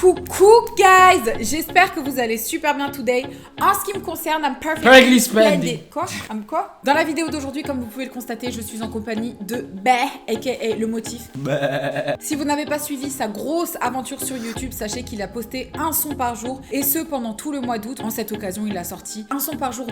Coucou guys, j'espère que vous allez super bien today. En ce qui me concerne, I'm perfectly splendid. Quoi? Dans la vidéo d'aujourd'hui, comme vous pouvez le constater, je suis en compagnie de Bé, aka le motif. Si vous n'avez pas suivi sa grosse aventure sur YouTube, sachez qu'il a posté un son par jour, et ce pendant tout le mois d'août. En cette occasion, il a sorti un son par jour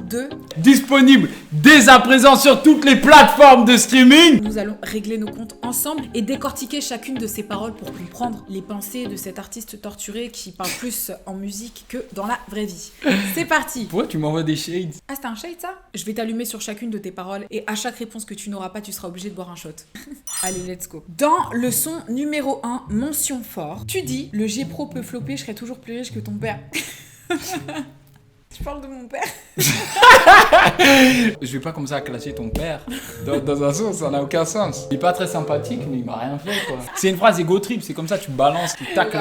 disponible dès à présent sur toutes les plateformes de streaming. Nous allons régler nos comptes ensemble et décortiquer chacune de ses paroles pour comprendre les pensées de cet artiste torturé qui parle plus en musique que dans la vraie vie. C'est parti. Pourquoi tu m'envoies des shades? Ah, c'était un shade ça? Je vais t'allumer sur chacune de tes paroles et à chaque réponse que tu n'auras pas, tu seras obligé de boire un shot. Allez, let's go. Dans le son numéro 1, mention fort, tu dis « Le G-Pro peut flopper, je serai toujours plus riche que ton père. » Tu parles de mon père. Je vais pas comme ça clasher ton père dans un sens, ça n'a aucun sens. Il est pas très sympathique, mais il m'a rien fait quoi. C'est une phrase égo trip, c'est comme ça, tu balances, tu tacles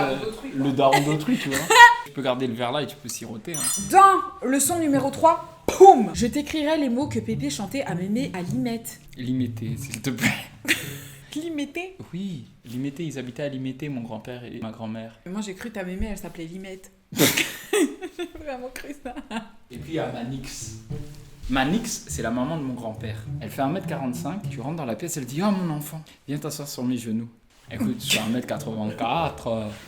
le daron d'autrui, tu vois. Tu peux garder le verre là et tu peux siroter. Hein. Dans le son numéro 3, poum, je t'écrirai les mots que Pépé chantait à Mémé à Limette. Limité, s'il te plaît. Limité? Oui, Limité, ils habitaient à Limité, mon grand-père et ma grand-mère. Moi j'ai cru ta Mémé, elle s'appelait Limette. J'ai vraiment cru ça. Et puis il y a Manix. Manix, c'est la maman de mon grand-père. Elle fait 1m45, tu rentres dans la pièce, elle dit « Oh mon enfant, viens t'asseoir sur mes genoux. » Écoute, je suis 1m84,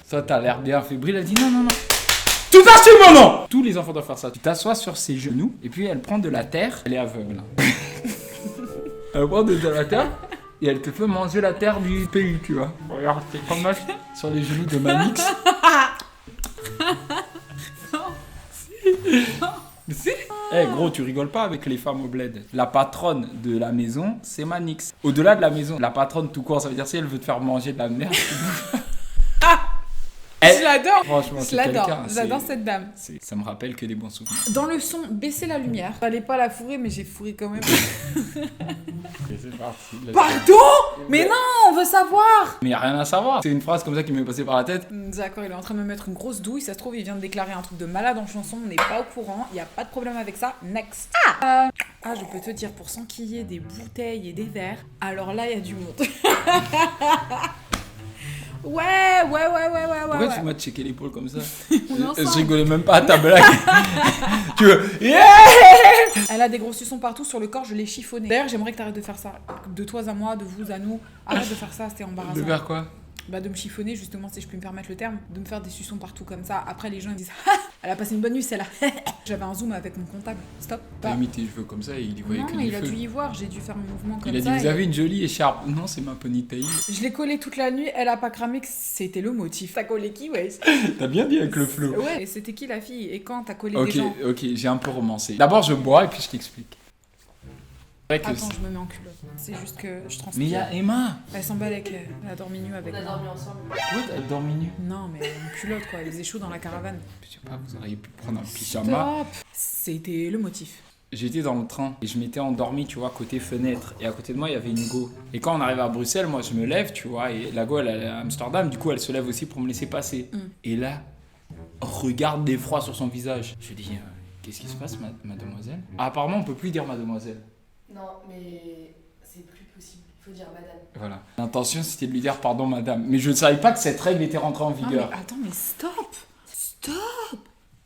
toi t'as l'air bien fébrile. Elle dit « Non, non, non. Tout assume, maman !» Tous les enfants doivent faire ça. Tu t'assois sur ses genoux, et puis elle prend de la terre, elle est aveugle. Elle prend de la terre, et elle te fait manger la terre du pays, tu vois. Regarde, t'es comme ça sur les genoux de Manix. Si. Eh gros, tu rigoles pas avec les femmes au bled. La patronne de la maison, c'est Manix. Au-delà de la maison, la patronne tout court, ça veut dire si elle veut te faire manger de la merde. Je l'adore. Franchement, je l'adore. J'adore cette dame. Ça me rappelle que des bons souvenirs. Dans le son, baisser la lumière. Fallait pas la fourrer, mais j'ai fourré quand même. C'est parti. Pardon? Mais non, on veut savoir. Mais y a rien à savoir. C'est une phrase comme ça qui m'est passée par la tête. D'accord, il est en train de me mettre une grosse douille. Ça se trouve, il vient de déclarer un truc de malade en chanson. On n'est pas au courant. Il y a pas de problème avec ça. Next. Je peux te dire, pour s'enquiller des bouteilles et des verres, alors là, il y a du monde. Ouais. Pourquoi tu m'as checké l'épaule comme ça? On est Je rigolais même pas à ta blague. Tu veux? Yeah! Elle a des gros suçons partout sur le corps, je l'ai chiffonné. D'ailleurs, j'aimerais que t'arrêtes de faire ça. De toi à moi, de vous à nous. Arrête de faire ça, c'était embarrassant. De faire quoi? Bah de me chiffonner, justement, si je peux me permettre le terme. De me faire des suçons partout comme ça. Après, les gens ils disent elle a passé une bonne nuit, celle-là. J'avais un zoom avec mon comptable. Stop. T'as mis tes cheveux comme ça et il y voyait non, que du il a feu. dû y voir, j'ai dû faire un mouvement comme ça. Il a dit, vous avez une jolie écharpe. Non, c'est ma ponytail. Je l'ai collé toute la nuit, elle a pas cramé que c'était le motif. T'as collé qui, ouais? T'as bien dit avec le flow. Ouais, et c'était qui la fille? Et quand t'as collé des gens? Ok, j'ai un peu romancé. D'abord, je bois et puis je t'explique. Attends, je me mets en culotte. C'est juste que je transpire. Mais il y a Emma. Elle s'emballe avec... Elle a dormi nue avec moi. On a dormi ensemble. Oui, elle a dormi nue. Non, mais en culotte, quoi. Elle faisait chaud dans la caravane. Je sais pas, vous auriez pu prendre un pyjama. Stop. C'était le motif. J'étais dans le train et je m'étais endormi, tu vois, côté fenêtre. Et à côté de moi, il y avait une go. Et quand on arrive à Bruxelles, moi, je me lève, tu vois, et la go, elle est à Amsterdam. Du coup, elle se lève aussi pour me laisser passer. Et là, regarde d'effroi sur son visage. Je dis, qu'est-ce qui se passe, mademoiselle? Apparemment, on peut plus dire mademoiselle. Non, mais c'est plus possible. Il faut dire madame. Voilà. L'intention, c'était de lui dire pardon, madame. Mais je ne savais pas que cette règle était rentrée en vigueur. Non, mais attends, mais stop. Stop.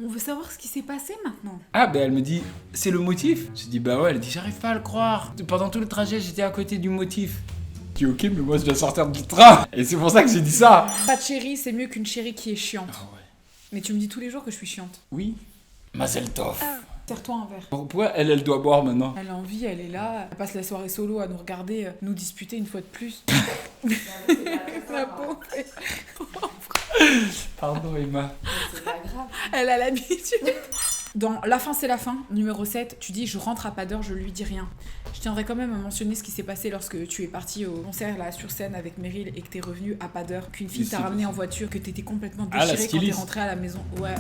On veut savoir ce qui s'est passé maintenant. Ah, ben elle me dit, c'est le motif. Je dis, bah ouais, elle dit, j'arrive pas à le croire. Pendant tout le trajet, j'étais à côté du motif. Je dis, ok, mais moi, je dois sortir du train. Et c'est pour ça que j'ai dit ça. Pas de chérie, c'est mieux qu'une chérie qui est chiante. Ah ouais. Mais tu me dis tous les jours que je suis chiante. Oui. Mazel tov. Serre-toi un verre. Pourquoi elle doit boire maintenant? Elle a envie, elle est là. Elle passe la soirée solo à nous regarder, nous disputer une fois de plus. La pauvre. Pardon, Emma. C'est pas grave. Elle a l'habitude. Dans La fin c'est la fin, numéro 7, tu dis je rentre à pas d'heure, je lui dis rien. Je tiendrai quand même à mentionner ce qui s'est passé lorsque tu es parti au concert là sur scène avec Meryl et que t'es revenu à pas d'heure, qu'une fille t'a ramené en voiture, que t'étais complètement déchirée quand t'es rentré à la maison. Ouais.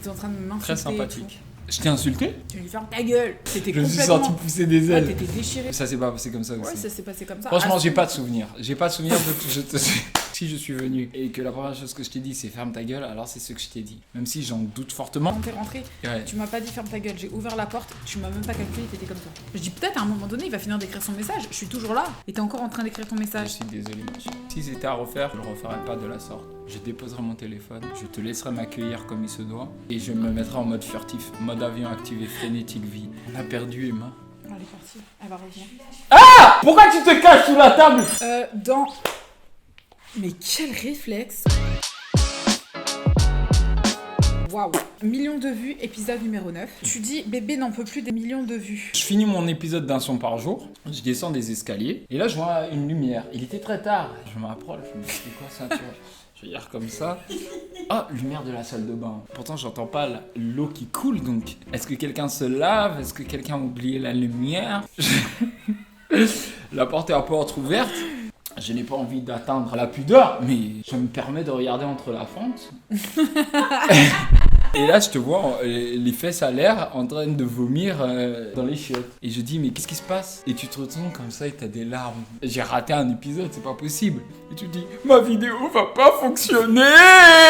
T'es en train de m'insulter. Très sympathique. Je t'ai insulté? Tu lui fermes ta gueule. T'étais Je me suis complètement... senti pousser des ailes. T'étais déchiré. Ça s'est pas passé comme ça aussi. Ouais, ça s'est passé comme ça. Franchement, j'ai pas de souvenir. J'ai pas de souvenir de... Ce Si je suis venu et que la première chose que je t'ai dit c'est ferme ta gueule, alors c'est ce que je t'ai dit. Même si j'en doute fortement. Quand t'es rentré, Ouais. tu m'as pas dit ferme ta gueule. J'ai ouvert la porte, tu m'as même pas calculé, t'étais comme ça. Je dis peut-être à un moment donné, il va finir d'écrire son message. Je suis toujours là et t'es encore en train d'écrire ton Je message. suis désolé, ma chérie. Si c'était à refaire, je le referais pas de la sorte. Je déposerai mon téléphone, je te laisserai m'accueillir comme il se doit et je me mettrai en mode furtif, mode avion activé, frénétique vie. On a perdu Emma. Elle est partie, elle va revenir. Pourquoi tu te caches sous la table? Dans. Mais quel réflexe! Waouh! Millions de vues, épisode numéro 9. Tu dis bébé n'en peut plus des millions de vues. Je finis mon épisode d'un son par jour, je descends des escaliers et là je vois une lumière. Il était très tard. Je m'approche, je me dis c'est quoi ça, tu vois? Je regarde comme ça. Ah, lumière de la salle de bain. Pourtant j'entends pas l'eau qui coule, donc est-ce que quelqu'un se lave? Est-ce que quelqu'un a oublié la lumière? La porte est un peu entrouverte. Je n'ai pas envie d'atteindre la pudeur, mais je me permets de regarder entre la fente. Et là, je te vois les fesses à l'air en train de vomir dans les chiottes. Et je dis, mais qu'est-ce qui se passe? Et tu te retournes comme ça et t'as des larmes. J'ai raté un épisode, c'est pas possible. Et tu dis, ma vidéo va pas fonctionner!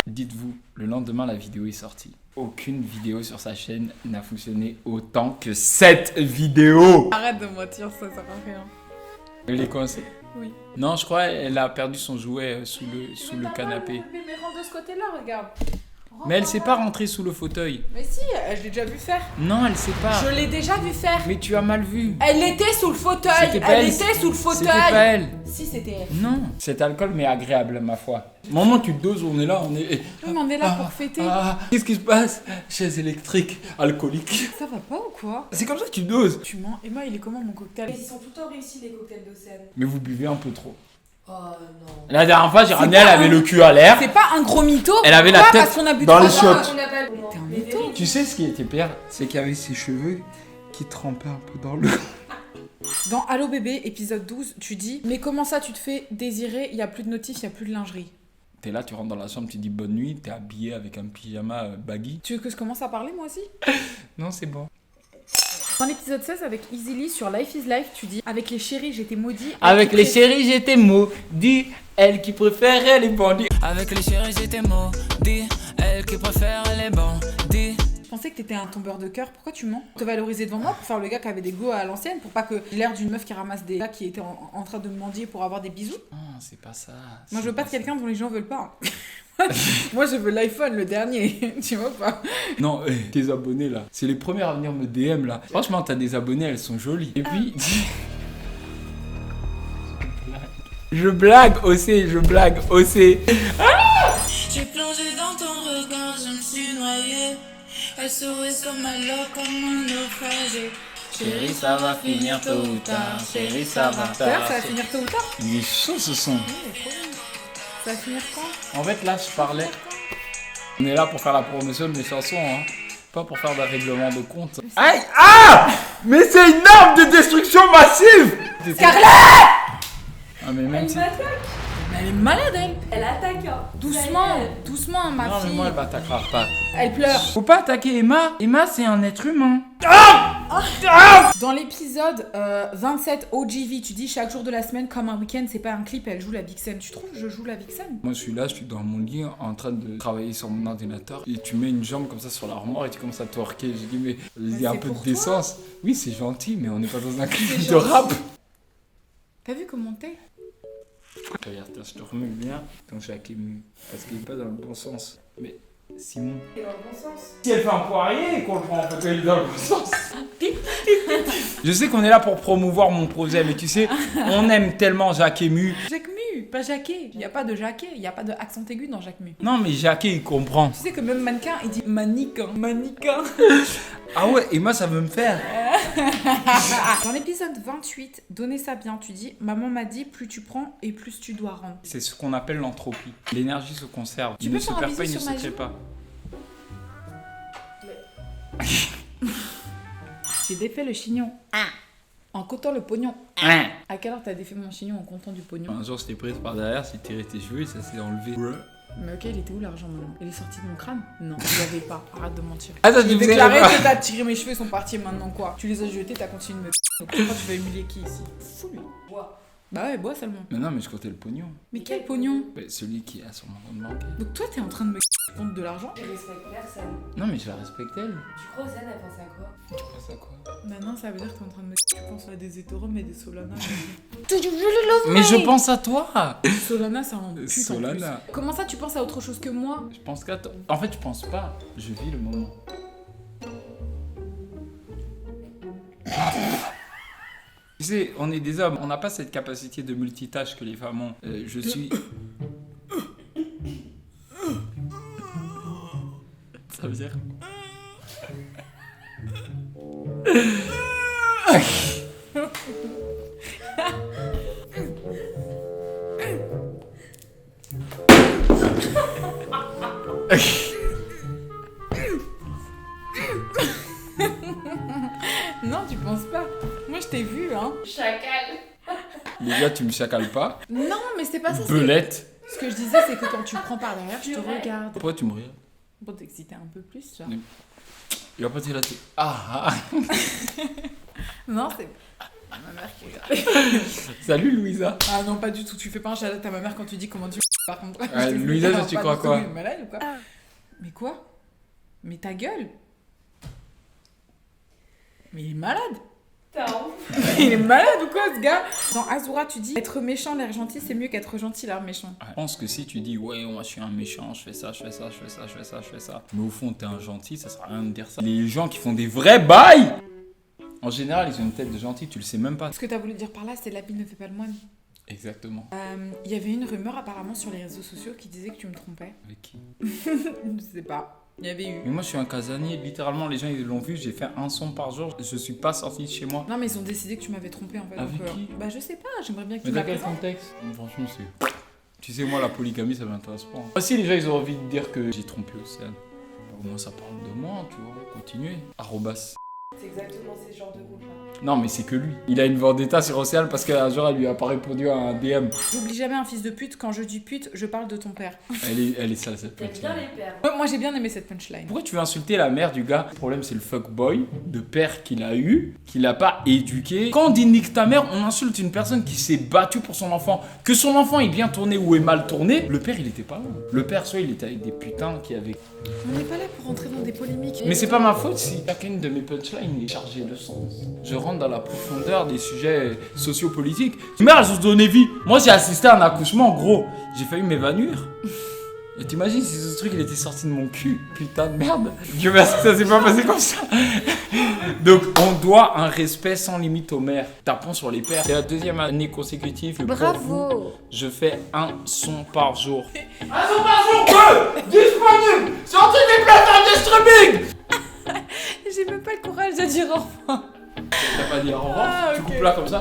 Dites-vous, le lendemain, la vidéo est sortie. Aucune vidéo sur sa chaîne n'a fonctionné autant que cette vidéo! Arrête de mentir, ça sert à rien. Elle est coincée. Oui. Non, je crois qu'elle a perdu son jouet sous le canapé. Mais rentre de ce côté-là, regarde. Mais elle s'est pas rentrée sous le fauteuil. Mais si, je l'ai déjà vu faire. Non, elle sait pas. Je l'ai déjà vu faire. Mais tu as mal vu. Elle était sous le fauteuil. C'était pas Elle elle. était sous le fauteuil. C'était pas elle. Si, c'était elle. Non. Cet alcool m'est agréable, ma foi. Au moment où tu te doses, on est là, on est... Oui, mais on est là pour fêter. Qu'est-ce qui se passe? Chaise électrique, alcoolique. Ça va pas ou quoi? C'est comme ça que tu doses. Tu mens. Emma, il est comment mon cocktail? Ils sont tout le temps réussis les cocktails d'Océane. Mais vous buvez un peu trop. Oh non. La dernière fois, j'ai ramené, pas elle avait un- le cul à l'air. C'est pas un gros mytho. Elle avait la Pourquoi? tête Parce qu'on a bu dans trois les shots. chiottes. On n'a pas le T'es un Mais mytho. vérité. Tu sais ce qui était pire? C'est qu'il y avait ses cheveux qui trempaient un peu dans l'eau. Dans Allo bébé, épisode 12, tu dis mais comment ça tu te fais désirer? Il y a plus de notifs, il y a plus de lingerie. T'es là, tu rentres dans la chambre, tu dis bonne nuit, t'es habillé avec un pyjama baggy. Tu veux que je commence à parler moi aussi? Non, c'est bon. Dans l'épisode 16 avec Easily sur Life is Life, tu dis avec les chéris j'étais maudit. Avec les chéris, j'étais maudit. Elle qui préférait les bandits. Avec les chéris j'étais maudit, elle qui préfère les bandits. Je pensais que t'étais un tombeur de cœur, pourquoi tu mens? Te valoriser devant moi pour faire le gars qui avait des go à l'ancienne, pour pas que l'air d'une meuf qui ramasse des gars qui étaient en train de mendier pour avoir des bisous. Non, c'est pas ça. Moi je veux pas de quelqu'un dont les gens veulent pas. Moi je veux l'iPhone, le dernier, tu vois pas? Non, tes abonnés là, c'est les premiers à venir me DM là. Franchement, t'as des abonnés, elles sont jolies. Et puis. Je blague aussi, je blague aussi. J'ai plongé dans ton regard, je me suis noyée. Elle sourit comme un lot, comme un naufragé. Chérie, ça va finir tôt ou tard. Chérie, ça va D'ailleurs ça va finir tôt ou tard? Il est chaud ce son. Ça va finir quand? En fait, là, je parlais. On est là pour faire la promotion de mes chansons, hein. Pas pour faire d'un règlement de compte. Aïe! Ah! Mais c'est une arme de destruction massive! Scarlett! Ah, mais même Elle si. m'attaque. Mais elle est malade elle! Elle attaque. Hein. Doucement, doucement ma Non, mais fille. moi, elle m'attaquera pas. Elle pleure. Faut pas attaquer Emma. Emma, c'est un être humain. Dans l'épisode 27 OGV, tu dis chaque jour de la semaine comme un week-end, c'est pas un clip, elle joue la vixen. Tu trouves que je joue la vixen? Moi, je suis là, je suis dans mon lit en train de travailler sur mon ordinateur. Et tu mets une jambe comme ça sur l'armoire et tu commences à twerker. J'ai dit, mais il y a un c'est peu de pour toi. décence. Oui, c'est gentil, mais on n'est pas dans un clip C'est de gentil. rap. T'as vu comment t'es? Regarde, je te remets bien quand Jacques est mu. Parce qu'il est pas dans le bon sens. Mais Simon. Et dans le bon sens. Si elle fait un poirier, qu'on le prend, peut être dans le bon sens. Je sais qu'on est là pour promouvoir mon projet, mais tu sais, on aime tellement Jacques Mu. Jacques Mu, pas Jacquet. Il y a pas de Jacquet, il y a pas de accent aigu dans Jacques Mu. Non, mais Jacques, il comprend. Tu sais que même mannequin, il dit mannequin, mannequin. Ah ouais, et moi, ça veut me faire. Dans l'épisode 28, donnez ça bien, tu dis maman m'a dit plus tu prends et plus tu dois rendre. C'est ce qu'on appelle l'entropie. L'énergie se conserve. Tu Il peux ne se faire un perd pas, il bisou ne sur se ma crée joue pas. J'ai défait le chignon. En comptant le pognon. Hein. À quelle heure t'as défait mon chignon en comptant du pognon? Un jour, je t'ai prise par derrière, j'ai tiré tes cheveux et ça s'est enlevé. Mais ok, il était où l'argent maintenant? Il est sorti de mon crâne? Non, il y avait pas. Arrête de mentir. Attends, J'ai tu me déclaré savais pas. que t'as tiré mes cheveux, ils sont partis maintenant quoi. Tu les as jetés, t'as continué de me. Donc je crois que tu vas humilier qui ici? Fou lui. Moi. Bah ouais, bois seulement. Mais non, mais je comptais le pognon. Mais quel pognon? Bah, celui qui a sûrement compte bancaire. Donc toi, t'es en train de me compte de l'argent? Je respecte personne. Non, mais je la respecte elle. Tu crois Océane, elle pense à quoi? Tu penses à quoi? Bah non, ça veut dire que t'es en train de me tu penses à des Ethereum et des Solana. Mais je pense à toi. Solana, ça en pute en Solana. plus. Comment ça, tu penses à autre chose que moi? Je pense qu'à toi. En fait, je pense pas. Je vis le moment. Tu sais, on est des hommes, on n'a pas cette capacité de multitâche que les femmes ont. Je suis. Ça veut dire. Non, tu penses pas. Moi, je t'ai vu, hein. Chacal. Les gars, tu me chacales pas. Non, mais c'est pas ça. Belette. Ce que je disais, c'est que quand tu prends par derrière, je te regarde. Pourquoi tu me regardes? Pour t'exciter un peu plus, genre. Il va pas dire là. Ah. Non, c'est ma mère qui regarde. Salut Louisa. Ah non, pas du tout. Tu fais pas un shout-out à ma mère quand tu dis comment tu par contre. Ah, Louisa, Alors, tu pas crois du quoi? tout malade ou quoi? Mais quoi? Mais ta gueule? Mais il est malade. T'as honte? Il est malade ou quoi, ce gars? Dans Azura, tu dis être méchant, l'air gentil, c'est mieux qu'être gentil, l'air méchant. Je pense que si tu dis ouais, moi je suis un méchant, je fais ça, je fais ça, je fais ça, je fais ça, je fais ça, mais au fond t'es un gentil, ça sert à rien de dire ça. Les gens qui font des vrais bails, en général ils ont une tête de gentil, tu le sais même pas. Ce que t'as voulu dire par là, c'est l'habit ne fait pas le moine. Exactement. Il y avait une rumeur apparemment sur les réseaux sociaux qui disait que tu me trompais. Avec qui? Je sais pas. Il y avait eu. Mais moi je suis un casanier, littéralement les gens ils l'ont vu, j'ai fait un son par jour, je suis pas sorti de chez moi. Non, mais ils ont décidé que tu m'avais trompé en fait. Avec donc, qui? Bah, je sais pas, j'aimerais bien que Mais tu dans me quel la présentes. contexte? Franchement c'est... Tu sais moi la polygamie ça m'intéresse pas. Aussi les gens ils ont envie de dire que j'ai trompé Océane. Au moins ça parle de moi, tu vois, continuez. Arrobas. C'est exactement ces genres de groupe là. Non mais c'est que lui. Il a une vendetta sur Océane parce qu'un jour elle lui a pas répondu à un DM. N'oublie jamais un fils de pute, quand je dis pute, je parle de ton père. Elle est sale cette T'aimes petite. bien les pères. Ouais, moi j'ai bien aimé cette punchline. Pourquoi tu veux insulter la mère du gars? Le problème c'est le fuckboy de père qu'il a eu, qu'il a pas éduqué. Quand on dit nique ta mère, on insulte une personne qui s'est battue pour son enfant. Que son enfant est bien tourné ou est mal tourné, le père il était pas là. Le père soit il était avec des putains qui avaient... On n'est pas là pour rentrer dans des polémiques. Mais c'est pas ma faute si chacune de mes punchlines est chargée de sens. Je rentre dans la profondeur des sujets sociopolitiques. Mère, elles ont donné vie. Moi j'ai assisté à un accouchement, gros. J'ai failli m'évanouir. Et t'imagines si ce truc il était sorti de mon cul? Putain de merde. Dieu merci que ça s'est pas passé comme ça. Donc on doit un respect sans limite aux mères. Tapons sur les pères. C'est la deuxième année consécutive que pour vous, je fais un son par jour. Un son par jour, que disponible sur toutes les plateformes de streaming. J'ai même pas le courage de dire au revoir. T'as pas dit au revoir, Ah, tu ok. coupes là comme ça.